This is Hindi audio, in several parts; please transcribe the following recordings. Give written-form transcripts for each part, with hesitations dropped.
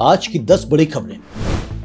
आज की 10 बड़ी खबरें।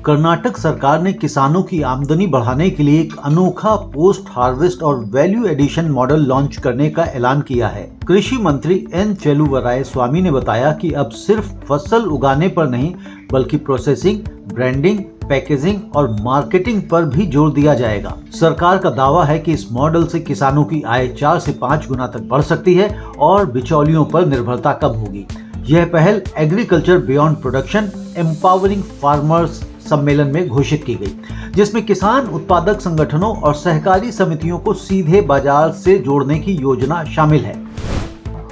कर्नाटक सरकार ने किसानों की आमदनी बढ़ाने के लिए एक अनोखा पोस्ट हार्वेस्ट और वैल्यू एडिशन मॉडल लॉन्च करने का ऐलान किया है। कृषि मंत्री एन चेलुवराय स्वामी ने बताया कि अब सिर्फ फसल उगाने पर नहीं बल्कि प्रोसेसिंग, ब्रांडिंग, पैकेजिंग और मार्केटिंग पर भी जोर दिया जाएगा। सरकार का दावा है कि इस मॉडल से किसानों की आय 4 से 5 गुना तक बढ़ सकती है और बिचौलियों पर निर्भरता कम होगी। यह पहल agriculture beyond production empowering farmers सम्मेलन में घोषित की गई, जिसमें किसान उत्पादक संगठनों और सहकारी समितियों को सीधे बाजार से जोड़ने की योजना शामिल है।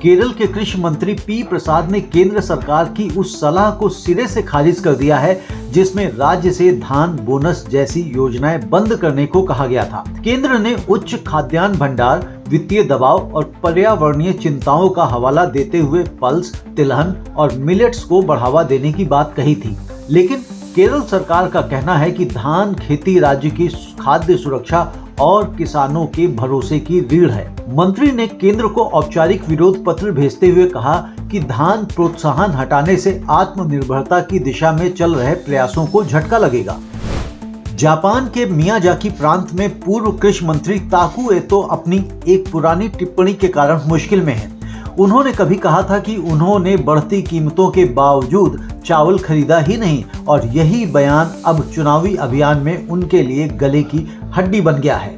केरल के कृषि मंत्री पी प्रसाद ने केंद्र सरकार की उस सलाह को सिरे से खारिज कर दिया है जिसमें राज्य से धान बोनस जैसी योजनाएं बंद करने को कहा गया था। केंद्र ने उच्च खाद्यान्न भंडार, वित्तीय दबाव और पर्यावरणीय चिंताओं का हवाला देते हुए पल्स, तिलहन और मिलेट्स को बढ़ावा देने की बात कही थी, लेकिन केरल सरकार का कहना है कि धान खेती राज्य की खाद्य सुरक्षा और किसानों के भरोसे की रीढ़ है। मंत्री ने केंद्र को औपचारिक विरोध पत्र भेजते हुए कहा कि धान प्रोत्साहन हटाने से आत्मनिर्भरता की दिशा में चल रहे प्रयासों को झटका लगेगा। जापान के मियाजाकी प्रांत में पूर्व कृषि मंत्री ताकू एतो अपनी एक पुरानी टिप्पणी के कारण मुश्किल में हैं। उन्होंने कभी कहा था कि उन्होंने बढ़ती कीमतों के बावजूद चावल खरीदा ही नहीं और यही बयान अब चुनावी अभियान में उनके लिए गले की हड्डी बन गया है।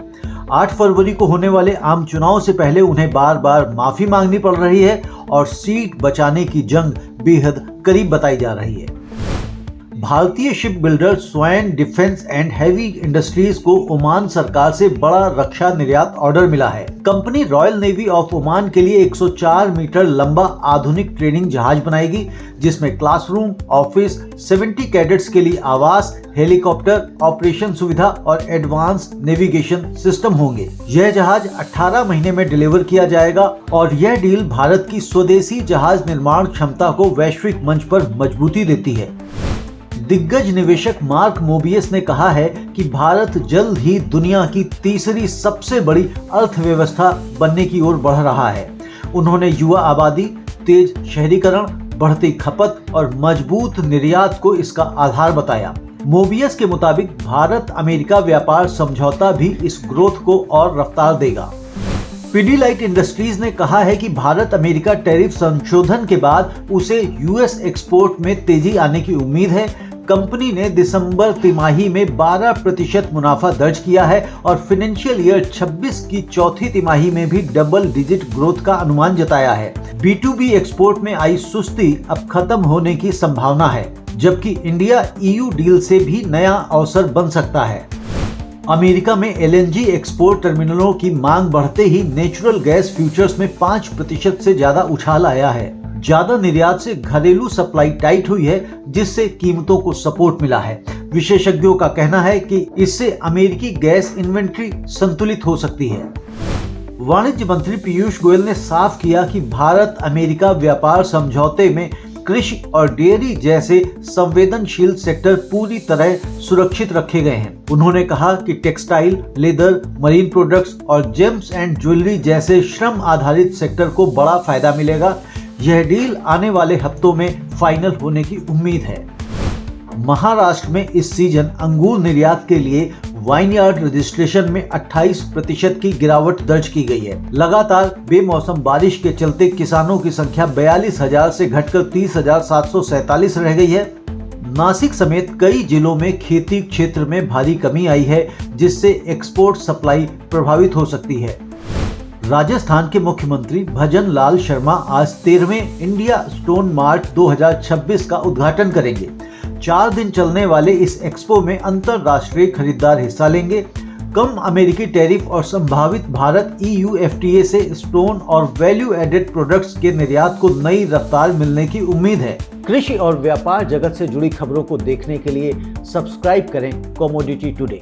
8 फरवरी को होने वाले आम चुनाव से पहले उन्हें बार बार माफी मांगनी पड़ रही है और सीट बचाने की जंग बेहद करीब बताई जा रही है। भारतीय ship builder swan defence and heavy industries को ओमान सरकार से बड़ा रक्षा निर्यात ऑर्डर मिला है। Company royal navy of Oman के लिए 104 मीटर लंबा आधुनिक ट्रेनिंग जहाज बनाएगी, जिसमें क्लासरूम, ऑफिस, 70 कैडेट्स के लिए आवास, हेलीकॉप्टर, ऑपरेशन सुविधा और एडवांस नेविगेशन सिस्टम होंगे। यह जहाज 18 महीने में डिलीवर किया जाएगा और यह डील भारत की स्वदेशी जहाज निर्माण क्षमता को वैश्विक मंच पर मजबूती देती है। दिग्गज निवेशक मार्क मोबियस ने कहा है कि भारत जल्द ही दुनिया की तीसरी सबसे बड़ी अर्थव्यवस्था बनने की ओर बढ़ रहा है। उन्होंने युवा आबादी, तेज शहरीकरण, बढ़ती खपत और मजबूत निर्यात को इसका आधार बताया। मोबियस के मुताबिक भारत अमेरिका व्यापार समझौता भी इस ग्रोथ को और रफ्तार देगा। पीडीलाइट इंडस्ट्रीज ने कहा है कि भारत अमेरिका टैरिफ संशोधन के बाद उसे यूएस एक्सपोर्ट में तेजी आने की उम्मीद है। कंपनी ने दिसंबर तिमाही में 12% मुनाफा दर्ज किया है और फाइनेंशियल ईयर 26 की चौथी तिमाही में भी डबल डिजिट ग्रोथ का अनुमान जताया है। B2B एक्सपोर्ट में आई सुस्ती अब खत्म होने की संभावना है, जबकि इंडिया EU डील से भी नया अवसर बन सकता है। अमेरिका में LNG एक्सपोर्ट टर्मिनलों की मांग बढ़ते ही नेचुरल गैस फ्यूचर्स में 5% से ज्यादा उछाल आया है। ज्यादा निर्यात से घरेलू सप्लाई टाइट हुई है, जिससे कीमतों को सपोर्ट मिला है। विशेषज्ञों का कहना है कि इससे अमेरिकी गैस इन्वेंट्री संतुलित हो सकती है। वाणिज्य मंत्री पीयूष गोयल ने साफ किया कि भारत अमेरिका व्यापार समझौते में कृषि और डेयरी जैसे संवेदनशील सेक्टर पूरी तरह सुरक्षित रखे गए हैं। उन्होंने कहा कि टेक्सटाइल, लेदर, मरीन प्रोडक्ट्स और जेम्स एंड ज्वेलरी जैसे श्रम आधारित सेक्टर को बड़ा फायदा मिलेगा। यह डील आने वाले हफ्तों में फाइनल होने की उम्मीद है। महाराष्ट्र में इस सीजन अंगूर निर्यात के लिए वाइनयार्ड रजिस्ट्रेशन में 28% की गिरावट दर्ज की गई है। लगातार बेमौसम बारिश के चलते किसानों की संख्या 42,000 से घटकर 30,747 रह गई है। नासिक समेत कई जिलों में खेती क्षेत्र में भारी कमी आई है, जिससे एक्सपोर्ट सप्लाई प्रभावित हो सकती है। राजस्थान के मुख्यमंत्री भजन लाल शर्मा आज 13वें इंडिया स्टोन मार्ट 2026 का उद्घाटन करेंगे। 4 दिन चलने वाले इस एक्सपो में अंतरराष्ट्रीय खरीदार हिस्सा लेंगे। कम अमेरिकी टैरिफ और संभावित भारत EU FTA से स्टोन और वैल्यू एडेड प्रोडक्ट्स के निर्यात को नई रफ्तार मिलने की उम्मीद है। कृषि और व्यापार जगत से जुड़ी खबरों को देखने के लिए सब्सक्राइब करें कमोडिटी टुडे।